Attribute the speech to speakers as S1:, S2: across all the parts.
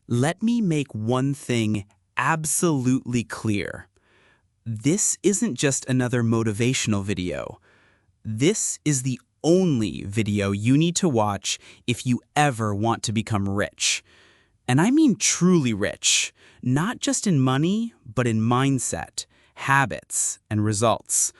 S1: Let me make one thing absolutely clear. This isn't just another motivational video. This is the only video you need to watch if you ever want to become rich. And I mean truly rich, not just in money, but in mindset, habits, and results.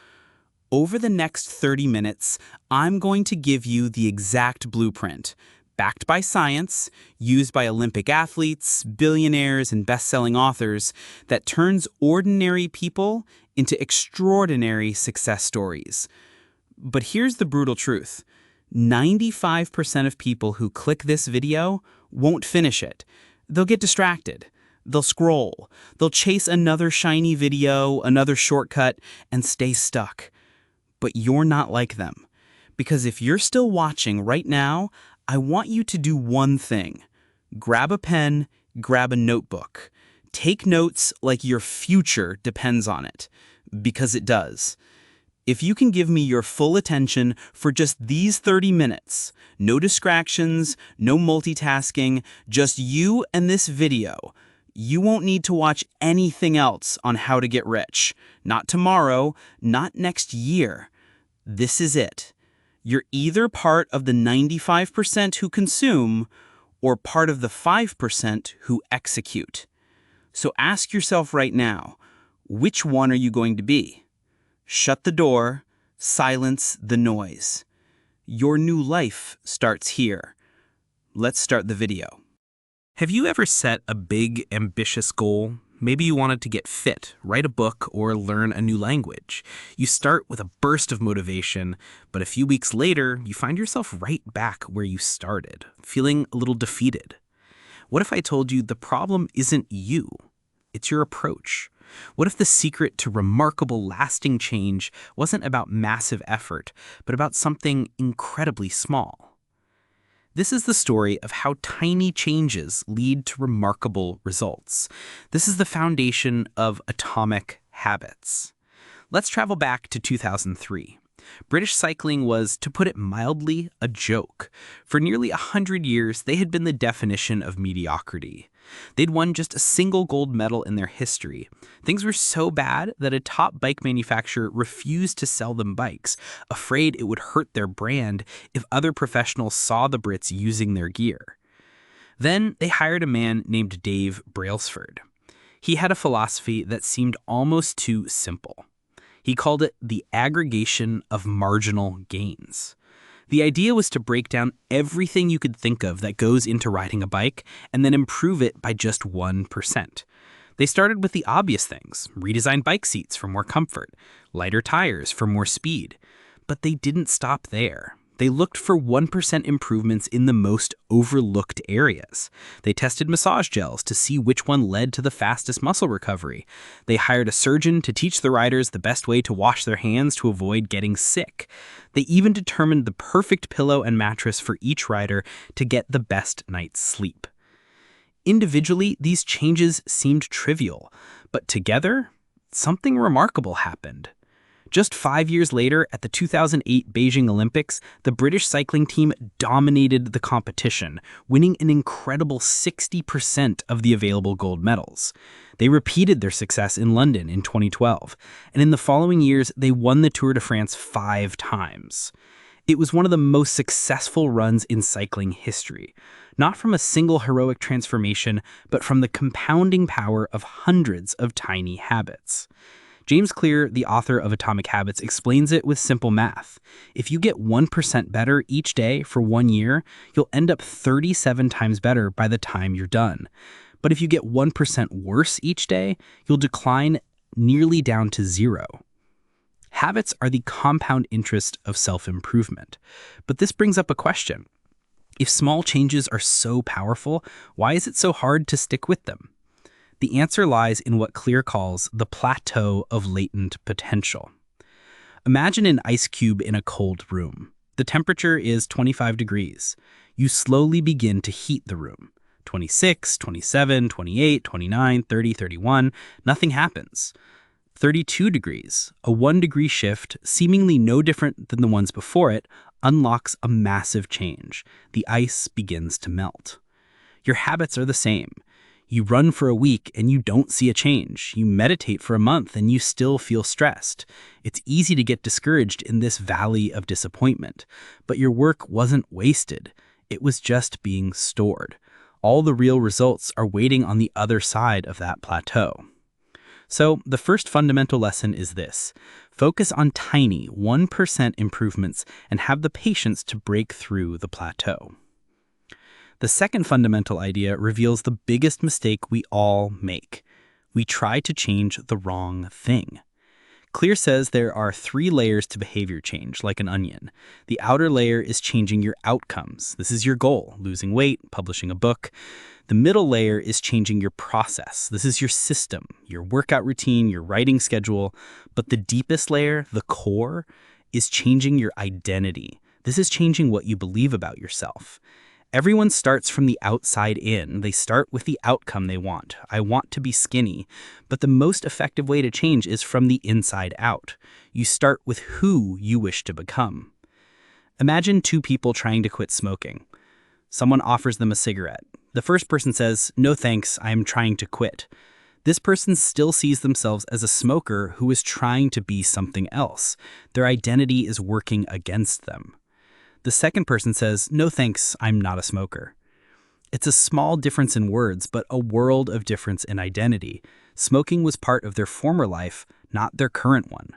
S1: Over the next 30 minutes, I'm going to give you the exact blueprint, backed by science, used by Olympic athletes, billionaires, and best-selling authors, that turns ordinary people into extraordinary success stories. But here's the brutal truth. 95% of people who click this video won't finish it. They'll get distracted. They'll scroll. They'll chase another shiny video, another shortcut, and stay stuck. But you're not like them. Because if you're still watching right now, I want you to do one thing. Grab a pen, grab a notebook. Take notes like your future depends on it. Because it does. If you can give me your full attention for just these 30 minutes, no distractions, no multitasking, just you and this video, you won't need to watch anything else on how to get rich. Not tomorrow, not next year. This is it. You're either part of the 95% who consume or part of the 5% who execute. So ask yourself right now, which one are you going to be? Shut the door, silence the noise. Your new life starts here. Let's start the video.
S2: Have you ever set a big, ambitious goal? Maybe you wanted to get fit, write a book, or learn a new language. You start with a burst of motivation, but a few weeks later, you find yourself right back where you started, feeling a little defeated. What if I told you the problem isn't you? It's your approach. What if the secret to remarkable, lasting change wasn't about massive effort, but about something incredibly small? This is the story of how tiny changes lead to remarkable results. This is the foundation of atomic habits. Let's travel back to 2003. British cycling was, to put it mildly, a joke. For nearly 100 years, they had been the definition of mediocrity. They'd won just a single gold medal in their history. Things were so bad that a top bike manufacturer refused to sell them bikes, afraid it would hurt their brand if other professionals saw the Brits using their gear. Then they hired a man named Dave Brailsford. He had a philosophy that seemed almost too simple. He called it the aggregation of marginal gains. The idea was to break down everything you could think of that goes into riding a bike and then improve it by just 1%. They started with the obvious things: redesigned bike seats for more comfort, lighter tires for more speed. But they didn't stop there. They looked for 1% improvements in the most overlooked areas. They tested massage gels to see which one led to the fastest muscle recovery. They hired a surgeon to teach the riders the best way to wash their hands to avoid getting sick. They even determined the perfect pillow and mattress for each rider to get the best night's sleep. Individually, these changes seemed trivial, but together, something remarkable happened. Just 5 years later, at the 2008 Beijing Olympics, the British cycling team dominated the competition, winning an incredible 60% of the available gold medals. They repeated their success in London in 2012, and in the following years, they won the Tour de France 5 times. It was one of the most successful runs in cycling history, not from a single heroic transformation, but from the compounding power of hundreds of tiny habits. James Clear, the author of Atomic Habits, explains it with simple math. If you get 1% better each day for 1 year, you'll end up 37 times better by the time you're done. But if you get 1% worse each day, you'll decline nearly down to 0. Habits are the compound interest of self-improvement. But this brings up a question. If small changes are so powerful, why is it so hard to stick with them? The answer lies in what Clear calls the plateau of latent potential. Imagine an ice cube in a cold room. The temperature is 25 degrees. You slowly begin to heat the room. 26, 27, 28, 29, 30, 31, nothing happens. 32 degrees, a 1-degree shift, seemingly no different than the ones before it, unlocks a massive change. The ice begins to melt. Your habits are the same. You run for a week and you don't see a change. You meditate for a month and you still feel stressed. It's easy to get discouraged in this valley of disappointment. But your work wasn't wasted. It was just being stored. All the real results are waiting on the other side of that plateau. So the first fundamental lesson is this: focus on tiny 1% improvements and have the patience to break through the plateau. The second fundamental idea reveals the biggest mistake we all make. We try to change the wrong thing. Clear says there are 3 layers to behavior change, like an onion. The outer layer is changing your outcomes. This is your goal: losing weight, publishing a book. The middle layer is changing your process. This is your system, your workout routine, your writing schedule. But the deepest layer, the core, is changing your identity. This is changing what you believe about yourself. Everyone starts from the outside in. They start with the outcome they want. I want to be skinny. But the most effective way to change is from the inside out. You start with who you wish to become. Imagine 2 people trying to quit smoking. Someone offers them a cigarette. The first person says, "No thanks, I am trying to quit." This person still sees themselves as a smoker who is trying to be something else. Their identity is working against them. The second person says, "No thanks, I'm not a smoker." It's a small difference in words, but a world of difference in identity. Smoking was part of their former life, not their current one.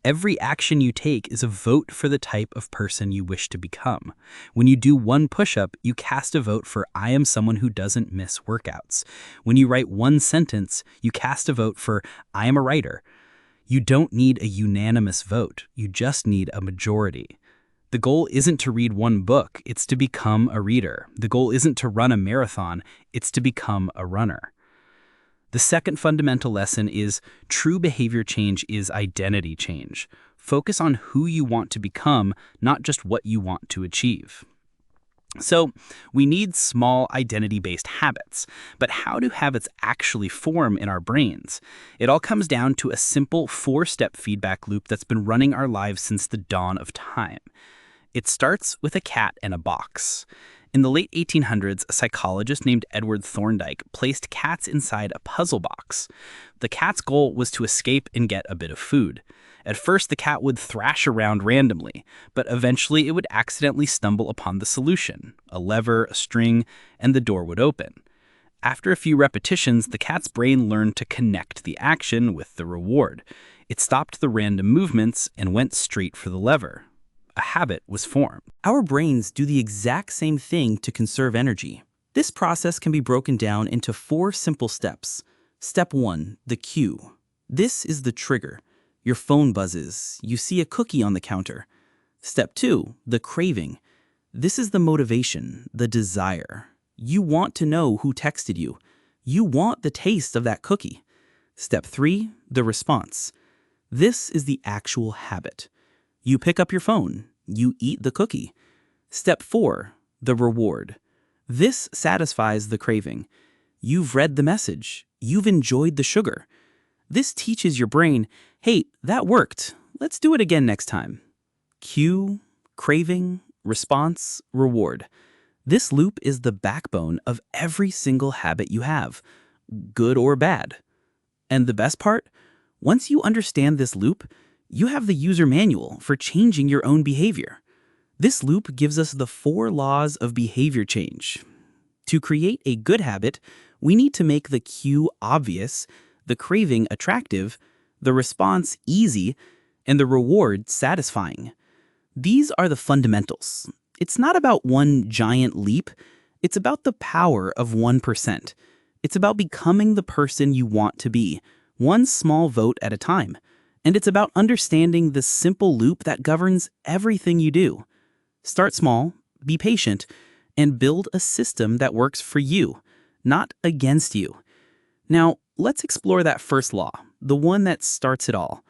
S2: Every action you take is a vote for the type of person you wish to become. When you do one push-up, you cast a vote for "I am someone who doesn't miss workouts." When you write one sentence, you cast a vote for "I am a writer." You don't need a unanimous vote, you just need a majority. The goal isn't to read one book, it's to become a reader. The goal isn't to run a marathon, it's to become a runner. The second fundamental lesson is true behavior change is identity change. Focus on who you want to become, not just what you want to achieve. So, we need small identity-based habits, but how do habits actually form in our brains? It all comes down to a simple 4-step feedback loop that's been running our lives since the dawn of time. It starts with a cat and a box. In the late 1800s, a psychologist named Edward Thorndike placed cats inside a puzzle box. The cat's goal was to escape and get a bit of food. At first, the cat would thrash around randomly, but eventually it would accidentally stumble upon the solution: a lever, a string, and the door would open. After a few repetitions, the cat's brain learned to connect the action with the reward. It stopped the random movements and went straight for the lever. A habit was formed.
S1: Our brains do the exact same thing to conserve energy. This process can be broken down into 4 simple steps. Step 1, the cue. This is the trigger. Your phone buzzes. You see a cookie on the counter. Step 2, the craving. This is the motivation, the desire. You want to know who texted you. You want the taste of that cookie. Step 3, the response. This is the actual habit. You pick up your phone. You eat the cookie. Step 4, the reward. This satisfies the craving. You've read the message. You've enjoyed the sugar. This teaches your brain, hey, that worked. Let's do it again next time. Cue, craving, response, reward. This loop is the backbone of every single habit you have, good or bad. And the best part? Once you understand this loop, you have the user manual for changing your own behavior. This loop gives us the 4 laws of behavior change. To create a good habit, we need to make the cue obvious, the craving attractive, the response easy, and the reward satisfying. These are the fundamentals. It's not about one giant leap. It's about the power of 1%. It's about becoming the person you want to be, one small vote at a time. And it's about understanding the simple loop that governs everything you do. Start small, be patient, and build a system that works for you, not against you. Now, let's explore that first law, the one that starts it all.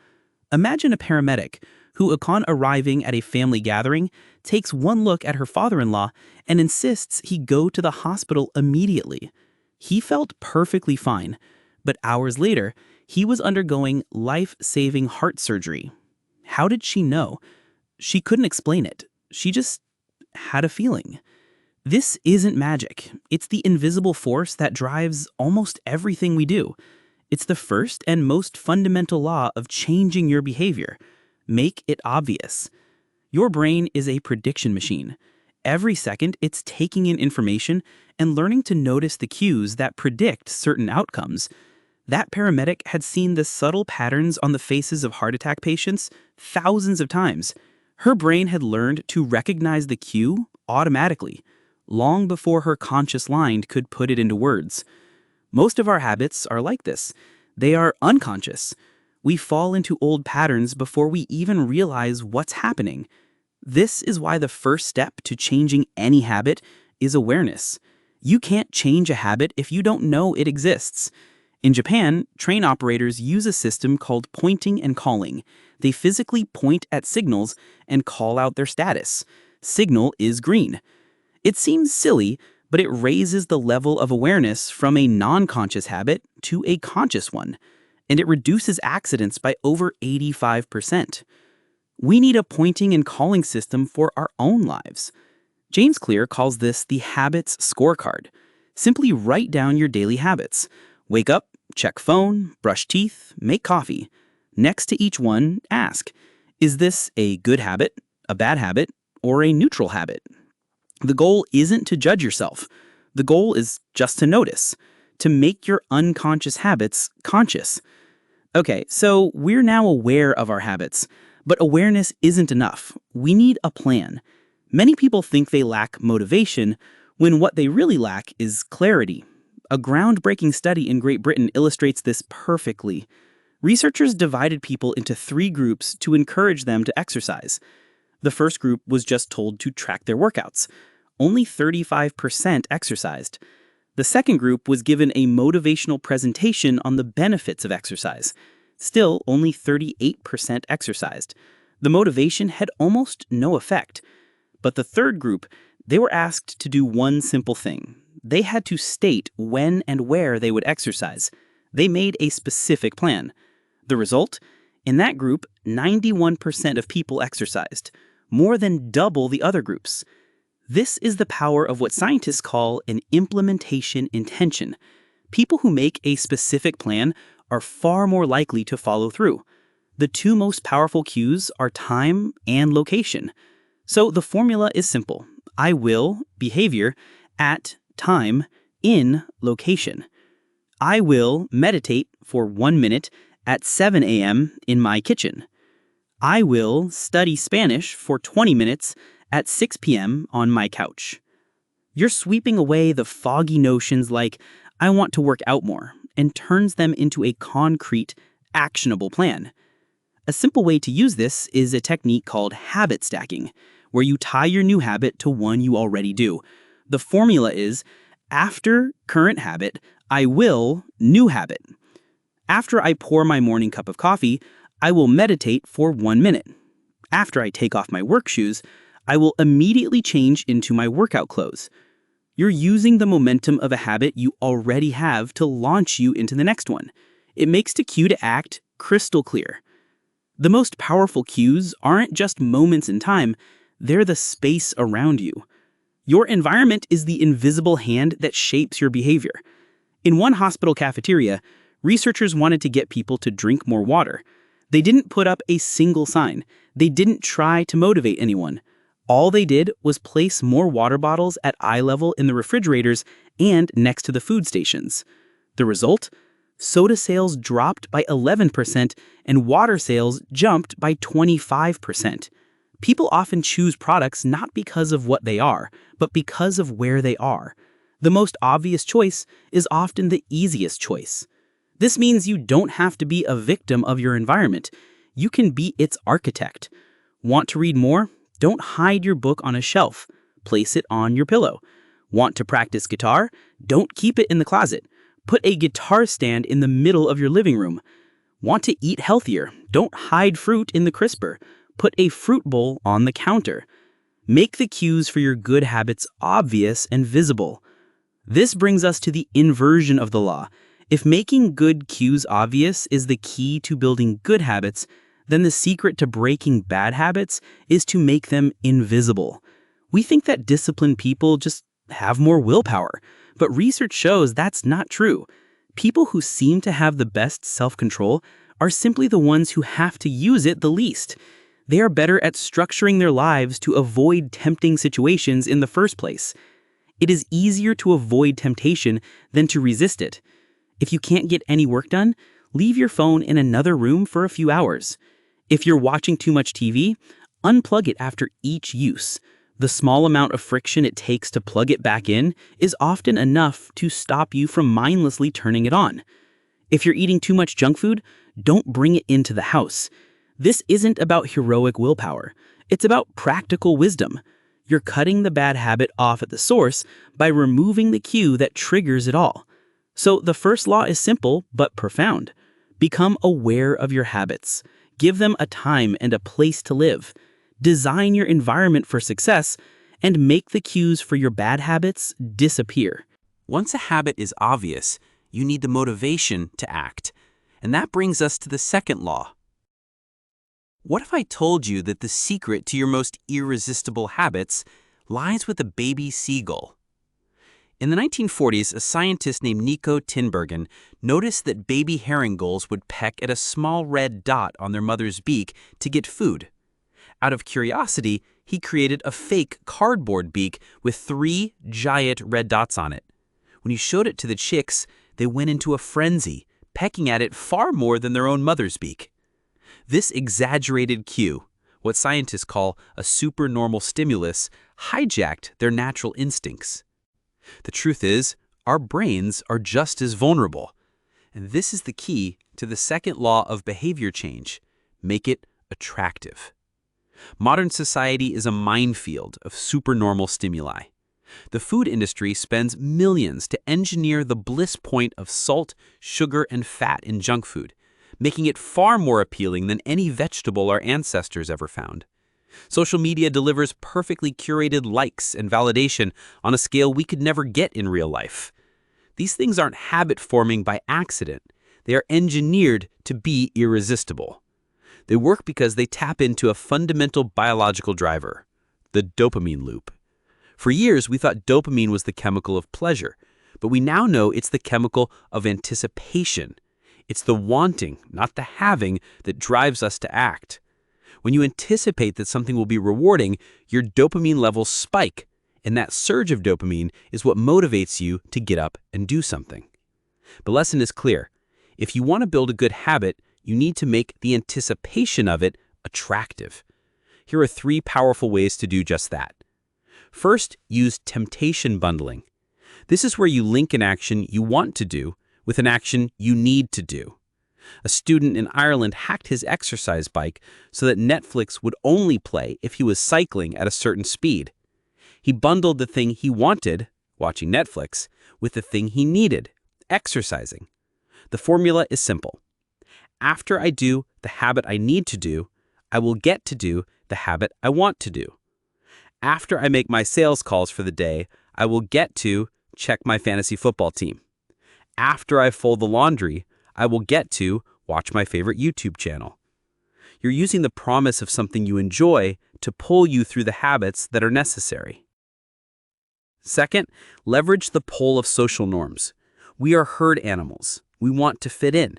S1: Imagine a paramedic who, upon arriving at a family gathering, takes one look at her father-in-law and insists he go to the hospital immediately. He felt perfectly fine, but hours later, he was undergoing life-saving heart surgery. How did she know? She couldn't explain it. She just had a feeling. This isn't magic. It's the invisible force that drives almost everything we do. It's the first and most fundamental law of changing your behavior. Make it obvious. Your brain is a prediction machine. Every second, it's taking in information and learning to notice the cues that predict certain outcomes. That paramedic had seen the subtle patterns on the faces of heart attack patients thousands of times. Her brain had learned to recognize the cue automatically, long before her conscious mind could put it into words. Most of our habits are like this. They are unconscious. We fall into old patterns before we even realize what's happening. This is why the first step to changing any habit is awareness. You can't change a habit if you don't know it exists. In Japan, train operators use a system called pointing and calling. They physically point at signals and call out their status. Signal is green. It seems silly, but it raises the level of awareness from a non-conscious habit to a conscious one, and it reduces accidents by over 85%. We need a pointing and calling system for our own lives. James Clear calls this the habits scorecard. Simply write down your daily habits. Wake up, check phone, brush teeth, make coffee. Next to each one, ask, is this a good habit, a bad habit, or a neutral habit? The goal isn't to judge yourself. The goal is just to notice, to make your unconscious habits conscious. Okay, so we're now aware of our habits, but awareness isn't enough. We need a plan. Many people think they lack motivation when what they really lack is clarity. A groundbreaking study in Great Britain illustrates this perfectly. Researchers divided people into 3 groups to encourage them to exercise. The first group was just told to track their workouts. Only 35% exercised. The second group was given a motivational presentation on the benefits of exercise. Still, only 38% exercised. The motivation had almost no effect. But the third group, they were asked to do one simple thing. They had to state when and where they would exercise. They made a specific plan. The result? In that group, 91% of people exercised, more than double the other groups. This is the power of what scientists call an implementation intention. People who make a specific plan are far more likely to follow through. The 2 most powerful cues are time and location. So the formula is simple. I will, behavior, at, time, in, location. I will meditate for 1 minute at 7 a.m. in my kitchen. I will study Spanish for 20 minutes at 6 p.m. on my couch. You're sweeping away the foggy notions like, I want to work out more, and turns them into a concrete, actionable plan. A simple way to use this is a technique called habit stacking, where you tie your new habit to one you already do. The formula is, after current habit, I will new habit. After I pour my morning cup of coffee, I will meditate for 1 minute. After I take off my work shoes, I will immediately change into my workout clothes. You're using the momentum of a habit you already have to launch you into the next one. It makes the cue to act crystal clear. The most powerful cues aren't just moments in time, they're the space around you. Your environment is the invisible hand that shapes your behavior. In one hospital cafeteria, researchers wanted to get people to drink more water. They didn't put up a single sign. They didn't try to motivate anyone. All they did was place more water bottles at eye level in the refrigerators and next to the food stations. The result? Soda sales dropped by 11% and water sales jumped by 25%. People often choose products not because of what they are, but because of where they are. The most obvious choice is often the easiest choice. This means you don't have to be a victim of your environment. You can be its architect. Want to read more? Don't hide your book on a shelf. Place it on your pillow. Want to practice guitar? Don't keep it in the closet. Put a guitar stand in the middle of your living room. Want to eat healthier? Don't hide fruit in the crisper. Put a fruit bowl on the counter. Make the cues for your good habits obvious and visible. This brings us to the inversion of the law. If making good cues obvious is the key to building good habits, then the secret to breaking bad habits is to make them invisible. We think that disciplined people just
S3: have more willpower. But research shows that's not true. People who seem to have the best self-control are simply the ones who have to use it the least. They are better at structuring their lives to avoid tempting situations in the first place. It is easier to avoid temptation than to resist it. If you can't get any work done, leave your phone in another room for a few hours. If you're watching too much TV, unplug it after each use. The small amount of friction it takes to plug it back in is often enough to stop you from mindlessly turning it on. If you're eating too much junk food, don't bring it into the house. This isn't about heroic willpower. It's about practical wisdom. You're cutting the bad habit off at the source by removing the cue that triggers it all. So the first law is simple but profound. Become aware of your habits. Give them a time and a place to live. Design your environment for success and make the cues for your bad habits disappear.
S1: Once a habit is obvious, you need the motivation to act. And that brings us to the second law. What if I told you that the secret to your most irresistible habits lies with a baby seagull? In the 1940s, a scientist named Nico Tinbergen noticed that baby herring gulls would peck at a small red dot on their mother's beak to get food. Out of curiosity, he created a fake cardboard beak with 3 giant red dots on it. When he showed it to the chicks, they went into a frenzy, pecking at it far more than their own mother's beak. This exaggerated cue, what scientists call a supernormal stimulus, hijacked their natural instincts. The truth is, our brains are just as vulnerable. And this is the key to the second law of behavior change: make it attractive. Modern society is a minefield of supernormal stimuli. The food industry spends millions to engineer the bliss point of salt, sugar, and fat in junk food, making it far more appealing than any vegetable our ancestors ever found. Social media delivers perfectly curated likes and validation on a scale we could never get in real life. These things aren't habit-forming by accident. They are engineered to be irresistible. They work because they tap into a fundamental biological driver, the dopamine loop. For years, we thought dopamine was the chemical of pleasure, but we now know it's the chemical of anticipation. It's the wanting, not the having, that drives us to act. When you anticipate that something will be rewarding, your dopamine levels spike, and that surge of dopamine is what motivates you to get up and do something. The lesson is clear. If you want to build a good habit, you need to make the anticipation of it attractive. Here are 3 powerful ways to do just that. First, use temptation bundling. This is where you link an action you want to do with an action you need to do. A student in Ireland hacked his exercise bike so that Netflix would only play if he was cycling at a certain speed. He bundled the thing he wanted, watching Netflix, with the thing he needed, exercising. The formula is simple. After I do the habit I need to do, I will get to do the habit I want to do. After I make my sales calls for the day, I will get to check my fantasy football team. After I fold the laundry, I will get to watch my favorite YouTube channel. You're using the promise of something you enjoy to pull you through the habits that are necessary. Second, leverage the pull of social norms. We are herd animals. We want to fit in.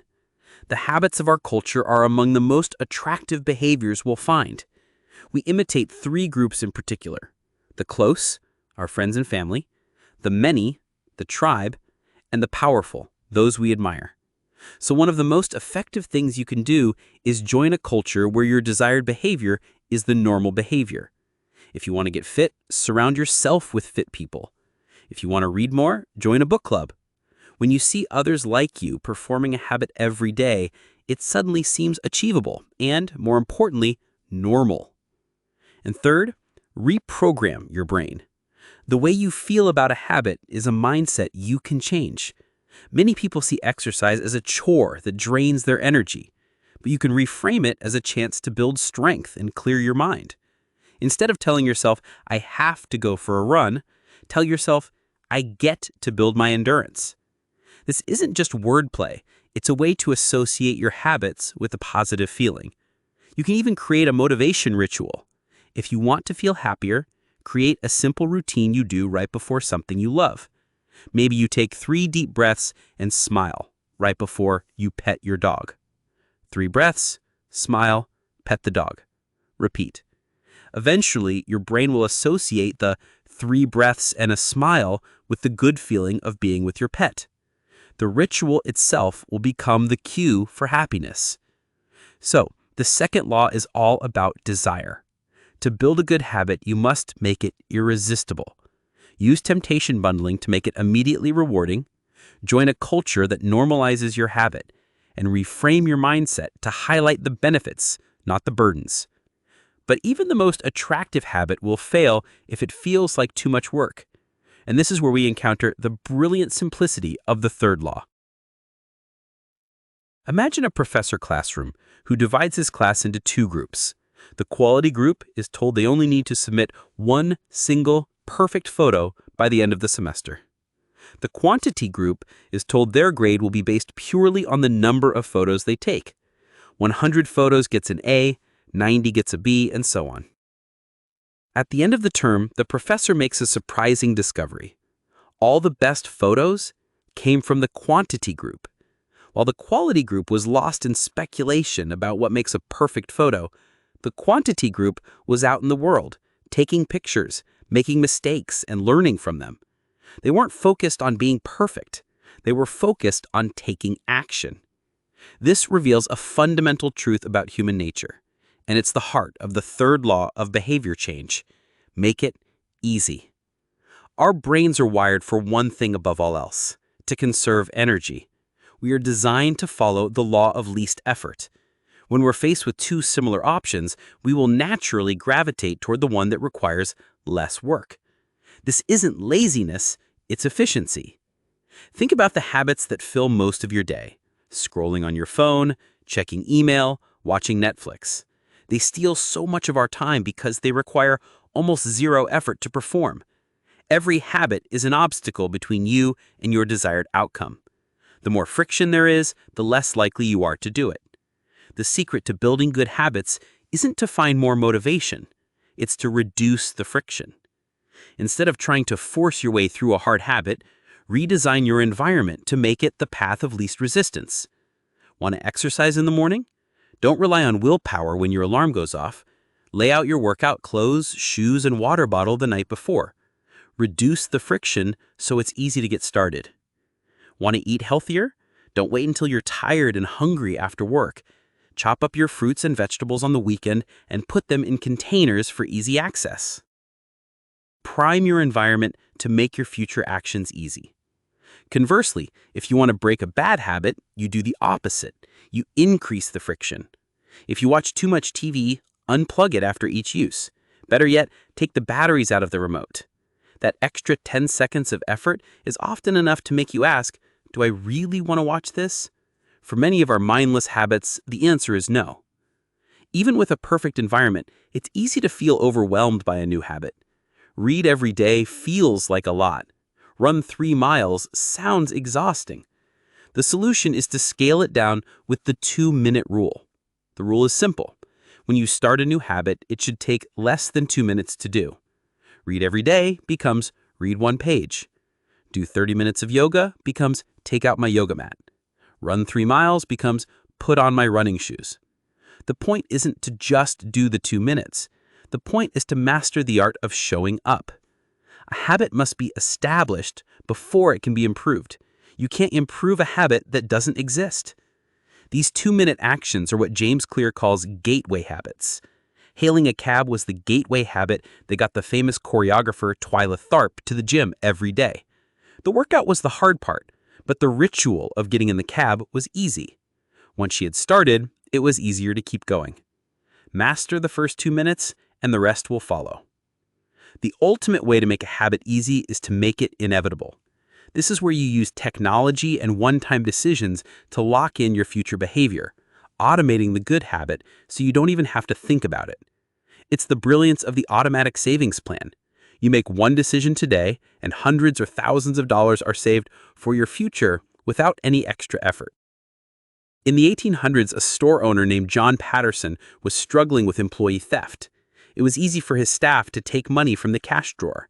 S1: The habits of our culture are among the most attractive behaviors we'll find. We imitate 3 groups in particular: the close, our friends and family; the many, the tribe; and the powerful, those we admire. So one of the most effective things you can do is join a culture where your desired behavior is the normal behavior. If you want to get fit, surround yourself with fit people. If you want to read more, join a book club. When you see others like you performing a habit every day, it suddenly seems achievable and, more importantly, normal. And third, reprogram your brain. The way you feel about a habit is a mindset you can change. Many people see exercise as a chore that drains their energy, but you can reframe it as a chance to build strength and clear your mind. Instead of telling yourself, I have to go for a run, tell yourself, I get to build my endurance. This isn't just wordplay. It's a way to associate your habits with a positive feeling. You can even create a motivation ritual. If you want to feel happier,
S3: Create a simple routine you do right before something you love. Maybe you take 3 deep breaths and smile right before you pet your dog. 3 breaths, smile, pet the dog. Repeat. Eventually, your brain will associate the 3 breaths and a smile with the good feeling of being with your pet. The ritual itself will become the cue for happiness. So, the second law is all about desire. To build a good habit, you must make it irresistible. Use temptation bundling to make it immediately rewarding. Join a culture that normalizes your habit, and reframe your mindset to highlight the benefits, not the burdens. But even the most attractive habit will fail if it feels like too much work. And this is where we encounter the brilliant simplicity of the third law. Imagine a professor classroom who divides his class into 2 groups. The quality group is told they only need to submit 1 single perfect photo by the end of the semester. The quantity group is told their grade will be based purely on the number of photos they take. 100 photos gets an A, 90 gets a B, and so on. At the end of the term, the professor makes a surprising discovery. All the best photos came from the quantity group. While the quality group was lost in speculation about what makes a perfect photo, the quantity group was out in the world, taking pictures, making mistakes, and learning from them. They weren't focused on being perfect. They were focused on taking action. This reveals a fundamental truth about human nature, and it's the heart of the third law of behavior change. Make it easy. Our brains are wired for one thing above all else: to conserve energy. We are designed to follow the law of least effort. When we're faced with 2 similar options, we will naturally gravitate toward the one that requires less work. This isn't laziness, it's efficiency. Think about the habits that fill most of your day: scrolling on your phone, checking email, watching Netflix. They steal so much of our time because they require almost 0 effort to perform. Every habit is an obstacle between you and your desired outcome. The more friction there is, the less likely you are to do it. The secret to building good habits isn't to find more motivation. It's to reduce the friction. Instead of trying to force your way through a hard habit, redesign your environment to make it the path of least resistance. Want to exercise in the morning? Don't rely on willpower when your alarm goes off. Lay out your workout clothes, shoes, and water bottle the night before. Reduce the friction so it's easy to get started. Want to eat healthier? Don't wait until you're tired and hungry after work. Chop up your fruits and vegetables on the weekend and put them in containers for easy access. Prime your environment to make your future actions easy. Conversely, if you want to break a bad habit, you do the opposite. You increase the friction. If you watch too much TV, unplug it after each use. Better yet, take the batteries out of the remote. That extra 10 seconds of effort is often enough to make you ask, do I really want to watch this? For many of our mindless habits, the answer is no. Even with a perfect environment, it's easy to feel overwhelmed by a new habit. Read every day feels like a lot. Run 3 miles sounds exhausting. The solution is to scale it down with the 2-minute rule. The rule is simple. When you start a new habit, it should take less than 2 minutes to do. Read every day becomes read 1 page. Do 30 minutes of yoga becomes take out my yoga mat. Run 3 miles becomes put on my running shoes. The point isn't to just do the 2 minutes. The point is to master the art of showing up. A habit must be established before it can be improved. You can't improve a habit that doesn't exist. These 2-minute actions are what James Clear calls gateway habits. Hailing a cab was the gateway habit that got the famous choreographer Twyla Tharp to the gym every day. The workout was the hard part, but the ritual of getting in the cab was easy. Once she had started, it was easier to keep going. Master the first 2 minutes, and the rest will follow. The ultimate way to make a habit easy is to make it inevitable. This is where you use technology and one-time decisions to lock in your future behavior, automating the good habit so you don't even have to think about it. It's the brilliance of the automatic savings plan. You make one decision today, and hundreds or thousands of dollars are saved for your future without any extra effort. In the 1800s, a store owner named John Patterson was struggling with employee theft. It was easy for his staff to take money from the cash drawer.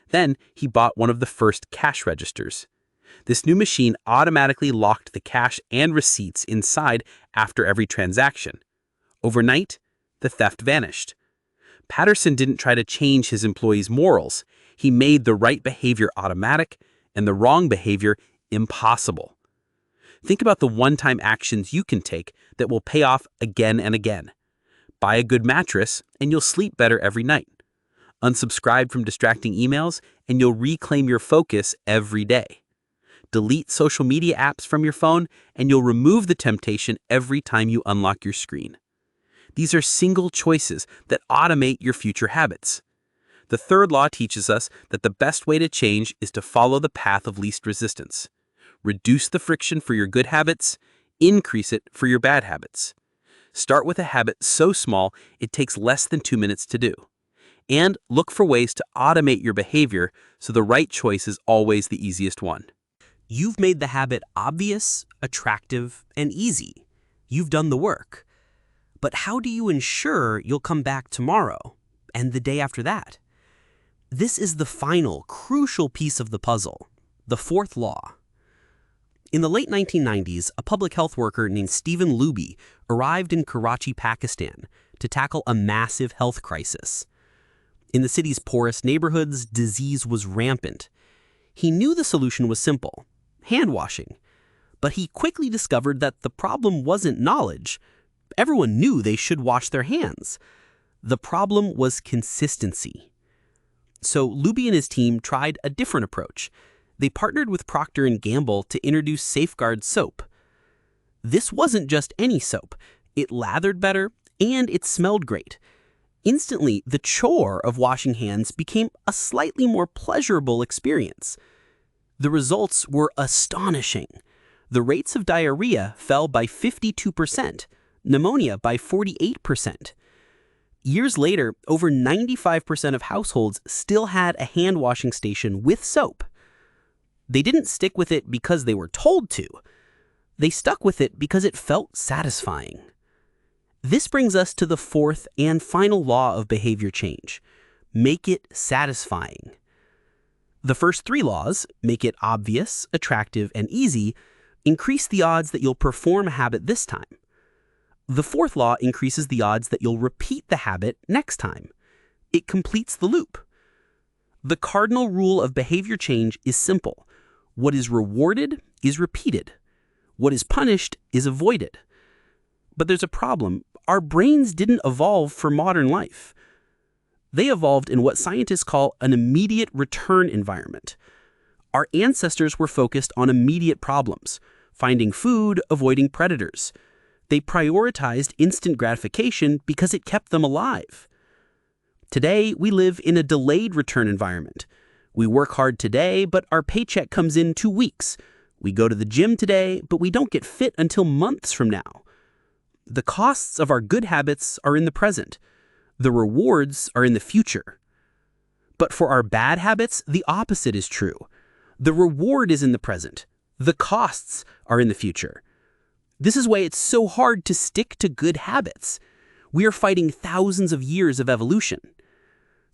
S3: Then he bought one of the first cash registers. This new machine automatically locked the cash and receipts inside after every transaction. Overnight, the theft vanished. Patterson didn't try to change his employees' morals. He made the right behavior automatic and the wrong behavior impossible. Think about the one-time actions you can take that will pay off again and again. Buy a good mattress and you'll sleep better every night. Unsubscribe from distracting emails and you'll reclaim your focus every day. Delete social media apps from your phone and you'll remove the temptation every time you unlock your screen. These are single choices that automate your future habits. The third law teaches us that the best way to change is to follow the path of least resistance. Reduce the friction for your good habits, increase it for your bad habits. Start with a habit so small it takes less than 2 minutes to do. And look for ways to automate your behavior so the right choice is always the easiest one.
S1: You've made the habit obvious, attractive, and easy. You've done the work. But how do you ensure you'll come back tomorrow and the day after that? This is the final, crucial piece of the puzzle, the fourth law. In the late 1990s, a public health worker named Stephen Luby arrived in Karachi, Pakistan, to tackle a massive health crisis. In the city's poorest neighborhoods, disease was rampant. He knew the solution was simple: hand washing. But he quickly discovered that the problem wasn't knowledge. Everyone knew they should wash their hands. The problem was consistency. So Luby and his team tried a different approach. They partnered with Procter & Gamble to introduce Safeguard soap. This wasn't just any soap. It lathered better and it smelled great. Instantly, the chore of washing hands became a slightly more pleasurable experience. The results were astonishing. The rates of diarrhea fell by 52%, pneumonia by 48%. Years later, over 95% of households still had a hand washing station with soap. They didn't stick with it because they were told to. They stuck with it because it felt satisfying. This brings us to the fourth and final law of behavior change: make it satisfying. The first three laws, make it obvious, attractive, and easy, increase the odds that you'll perform a habit this time. The fourth law increases the odds that you'll repeat the habit next time. It completes the loop. The cardinal rule of behavior change is simple: what is rewarded is repeated. What is punished is avoided. But there's a problem. Our brains didn't evolve for modern life. They evolved in what scientists call an immediate return environment. Our ancestors were focused on immediate problems: finding food, avoiding predators. They prioritized instant gratification because it kept them alive. Today, we live in a delayed return environment. We work hard today, but our paycheck comes in 2 weeks. We go to the gym today, but we don't get fit until months from now. The costs of our good habits are in the present. The rewards are in the future. But for our bad habits, the opposite is true. The reward is in the present. The costs are in the future. This is why it's so hard to stick to good habits. We are fighting thousands of years of evolution.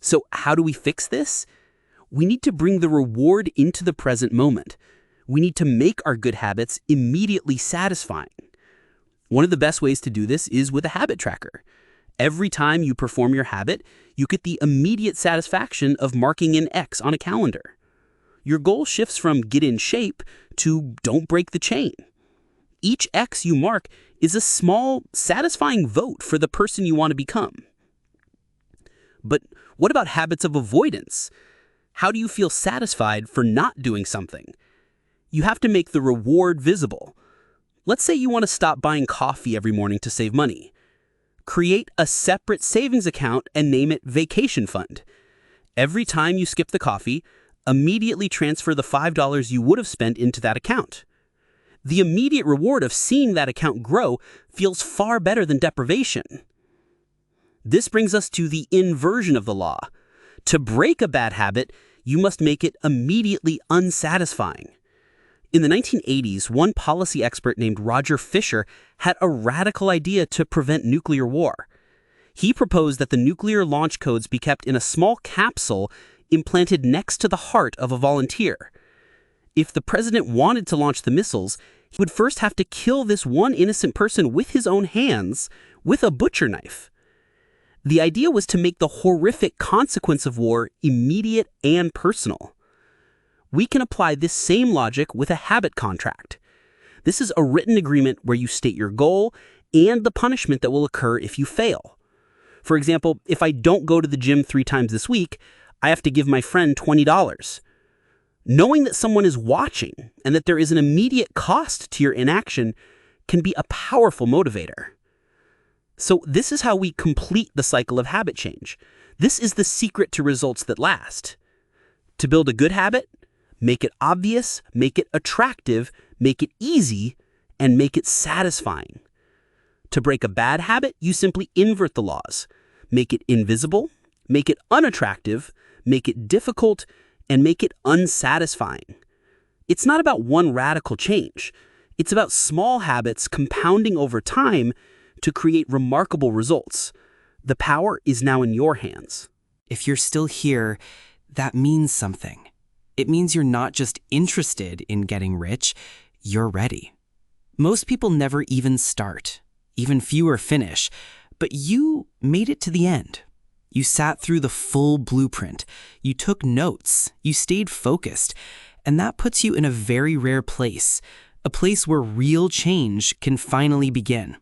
S1: So how do we fix this? We need to bring the reward into the present moment. We need to make our good habits immediately satisfying. One of the best ways to do this is with a habit tracker. Every time you perform your habit, you get the immediate satisfaction of marking an X on a calendar. Your goal shifts from get in shape to don't break the chain. Each X you mark is a small, satisfying vote for the person you want to become. But what about habits of avoidance? How do you feel satisfied for not doing something? You have to make the reward visible. Let's say you want to stop buying coffee every morning to save money. Create a separate savings account and name it Vacation Fund. Every time you skip the coffee, immediately transfer the $5 you would have spent into that account. The immediate reward of seeing that account grow feels far better than deprivation. This brings us to the inversion of the law. To break a bad habit, you must make it immediately unsatisfying. In the 1980s, one policy expert named Roger Fisher had a radical idea to prevent nuclear war.
S3: He proposed that the nuclear launch codes be kept in a small capsule implanted next to the heart of a volunteer. If the president wanted to launch the missiles, he would first have to kill this one innocent person with his own hands with a butcher knife. The idea was to make the horrific consequence of war immediate and personal. We can apply this same logic with a habit contract. This is a written agreement where you state your goal and the punishment that will occur if you fail. For example, if I don't go to the gym 3 times this week, I have to give my friend $20. Knowing that someone is watching and that there is an immediate cost to your inaction can be a powerful motivator. So this is how we complete the cycle of habit change. This is the secret to results that last. To build a good habit, make it obvious, make it attractive, make it easy, and make it satisfying. To break a bad habit, you simply invert the laws. Make it invisible, make it unattractive, make it difficult, and make it unsatisfying. It's not about one radical change. It's about small habits compounding over time to create remarkable results. The power is now in your hands.
S1: If you're still here, that means something. It means you're not just interested in getting rich, you're ready. Most people never even start. Even fewer finish. But you made it to the end. You sat through the full blueprint. You took notes. You stayed focused. And that puts you in a very rare place. A place where real change can finally begin.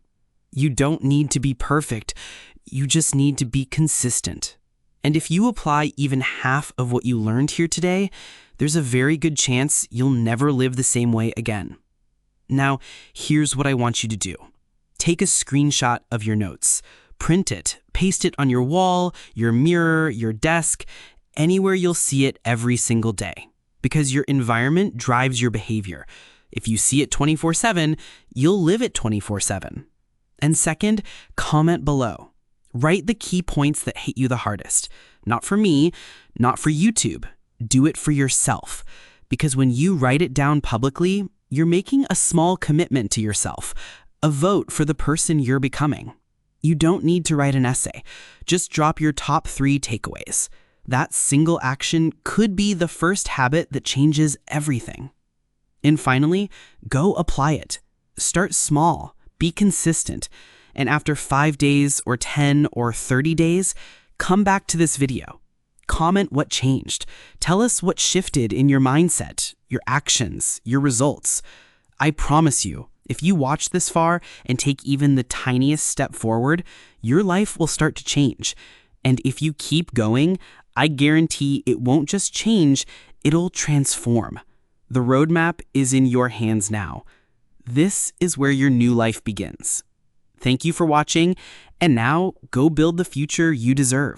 S1: You don't need to be perfect. You just need to be consistent. And if you apply even half of what you learned here today, there's a very good chance you'll never live the same way again. Now, here's what I want you to do. Take a screenshot of your notes. Print it. Paste it on your wall, your mirror, your desk, anywhere you'll see it every single day. Because your environment drives your behavior. If you see it 24/7, you'll live it 24/7. And second, comment below. Write the key points that hit you the hardest. Not for me, not for YouTube. Do it for yourself. Because when you write it down publicly, you're making a small commitment to yourself, a vote for the person you're becoming. You don't need to write an essay. Just drop your top 3 takeaways. That single action could be the first habit that changes everything. And finally, go apply it. Start small. Be consistent, and after 5 days or 10 or 30 days, come back to this video. Comment what changed. Tell us what shifted in your mindset, your actions, your results. I promise you, if you watch this far and take even the tiniest step forward, your life will start to change. And if you keep going, I guarantee it won't just change, it'll transform. The roadmap is in your hands now. This is where your new life begins. Thank you for watching, and now go build the future you deserve.